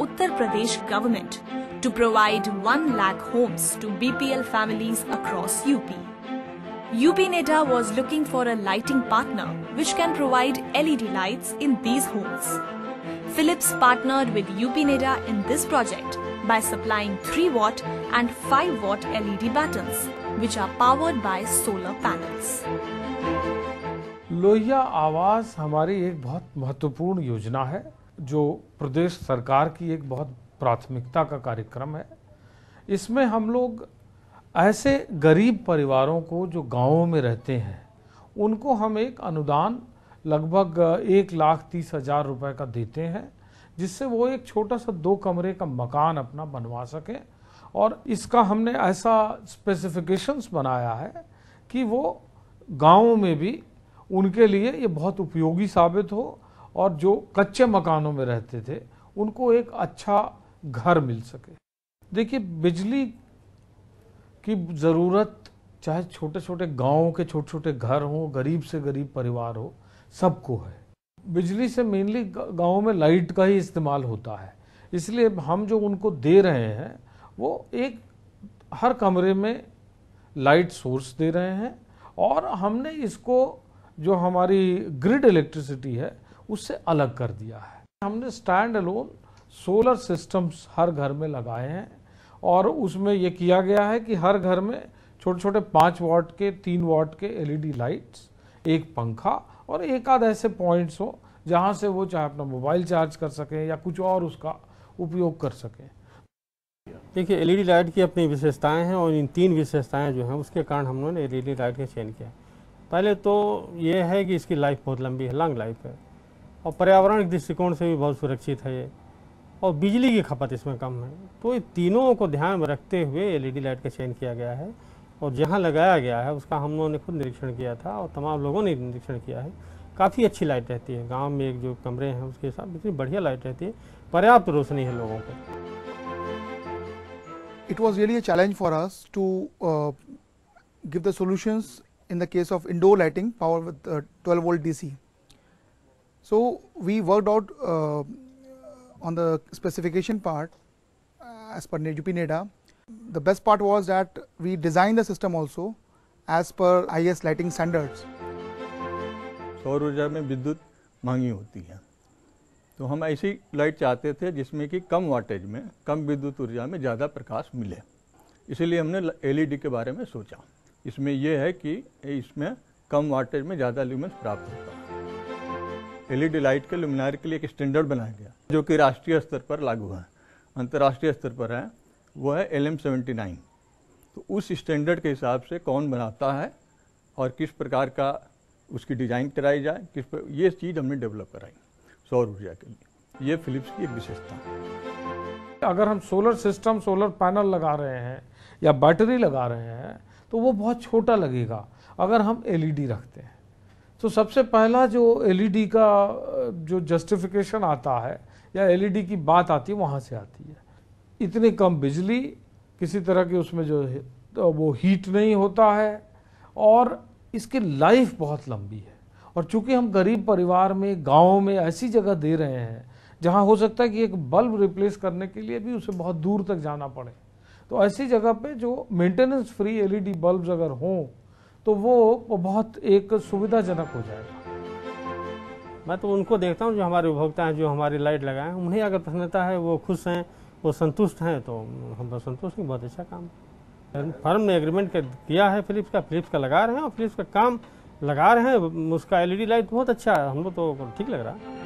Uttar Pradesh government to provide 1 lakh homes to BPL families across UP. UP NEDA was looking for a lighting partner which can provide LED lights in these homes. Philips partnered with UP NEDA in this project by supplying 3 watt and 5 watt LED buttons which are powered by solar panels. Lohia आवास हमारी एक बहुत महत्वपूर्ण योजना है जो प्रदेश सरकार की एक बहुत प्राथमिकता का कार्यक्रम है। इसमें हम लोग ऐसे गरीब परिवारों को जो गांवों में रहते हैं उनको हम एक अनुदान लगभग 1,30,000 रुपए का देते हैं, जिससे वो एक छोटा सा 2 कमरे का मकान अपना बनवा सकें। और इसका हमने ऐसा स्पेसिफिकेशंस बनाया है कि वो गांवों में भी उनके लिए ये बहुत उपयोगी साबित हो और जो कच्चे मकानों में रहते थे उनको एक अच्छा घर मिल सके। देखिए, बिजली की ज़रूरत चाहे छोटे छोटे गांवों के छोटे छोटे घर हों, गरीब से गरीब परिवार हो, सबको है। बिजली से मेनली गांवों में लाइट का ही इस्तेमाल होता है, इसलिए हम जो उनको दे रहे हैं वो एक हर कमरे में लाइट सोर्स दे रहे हैं। और हमने इसको जो हमारी ग्रिड इलेक्ट्रिसिटी है उससे अलग कर दिया है। हमने स्टैंड अलोन सोलर सिस्टम्स हर घर में लगाए हैं और उसमें ये किया गया है कि हर घर में छोटे छोटे 5 वाट के 3 वाट के LED लाइट्स, एक पंखा और एक आध ऐसे पॉइंट्स हो जहाँ से वो चाहे अपना मोबाइल चार्ज कर सकें या कुछ और उसका उपयोग कर सकें। देखिए, LED लाइट की अपनी विशेषताएं हैं और इन 3 विशेषताएं जो हैं उसके कारण हम लोगों ने LED लाइट का चयन किया। पहले तो ये है कि इसकी लाइफ बहुत लंबी है, लॉन्ग लाइफ है, और पर्यावरण के दृष्टिकोण से भी बहुत सुरक्षित है ये, और बिजली की खपत इसमें कम है। तो ये तीनों को ध्यान में रखते हुए LED लाइट का चयन किया गया है। और जहाँ लगाया गया है उसका हम लोगों ने खुद निरीक्षण किया था और तमाम लोगों ने निरीक्षण किया है। काफ़ी अच्छी लाइट रहती है, गाँव में एक जो कमरे हैं उसके साथ इतनी बढ़िया लाइट रहती है, पर्याप्त रोशनी है लोगों को। It was really a challenge for us to give the solutions in the case of indoor lighting powered with 12 volt DC. So we worked out on the specification part as per UP NEDA. The best part was that we designed the system also as per IS lighting standards. सौर ऊर्जा में विद्युत महंगी होती है, तो हम ऐसी लाइट चाहते थे जिसमें कि कम वाटेज में, कम विद्युत ऊर्जा में ज़्यादा प्रकाश मिले। इसीलिए हमने LED के बारे में सोचा। इसमें यह है कि इसमें कम वाटेज में ज़्यादा ल्यूमेंस प्राप्त होता है। LED लाइट के लुमिनारी के लिए एक स्टैंडर्ड बनाया गया जो कि राष्ट्रीय स्तर पर लागू है, अंतर्राष्ट्रीय स्तर पर है, वो है LM79। तो उस स्टैंडर्ड के हिसाब से कौन बनाता है और किस प्रकार का उसकी डिज़ाइन कराई जाए, ये चीज़ हमने डेवलप कराई सौर ऊर्जा के लिए। ये फिलिप्स की एक विशेषता है। अगर हम सोलर सिस्टम, सोलर पैनल लगा रहे हैं या बैटरी लगा रहे हैं तो वो बहुत छोटा लगेगा। अगर हम LED रखते हैं तो सबसे पहला जो LED का जो जस्टिफिकेशन आता है या LED की बात आती है वहाँ से आती है। इतनी कम बिजली, किसी तरह की उसमें जो है तो वो हीट नहीं होता है और इसकी लाइफ बहुत लंबी है। और चूंकि हम गरीब परिवार में, गाँव में ऐसी जगह दे रहे हैं जहाँ हो सकता है कि एक बल्ब रिप्लेस करने के लिए भी उसे बहुत दूर तक जाना पड़े, तो ऐसी जगह पे जो मेंटेनेंस फ्री LED बल्ब्स अगर हों तो वो बहुत एक सुविधाजनक हो जाएगा। मैं तो उनको देखता हूँ जो हमारे उपभोक्ता हैं, जो हमारी लाइट लगाए हैं, उन्हें अगर प्रसन्नता है, वो खुश हैं, वो संतुष्ट हैं, तो हम संतुष्ट हैं। बहुत अच्छा काम फर्म ने एग्रीमेंट किया है फिलिप्स का लगा रहे हैं और फिलिप्स का काम लगा रहे हैं। उसका LED लाइट बहुत अच्छा है, हम लोग तो ठीक लग रहा है।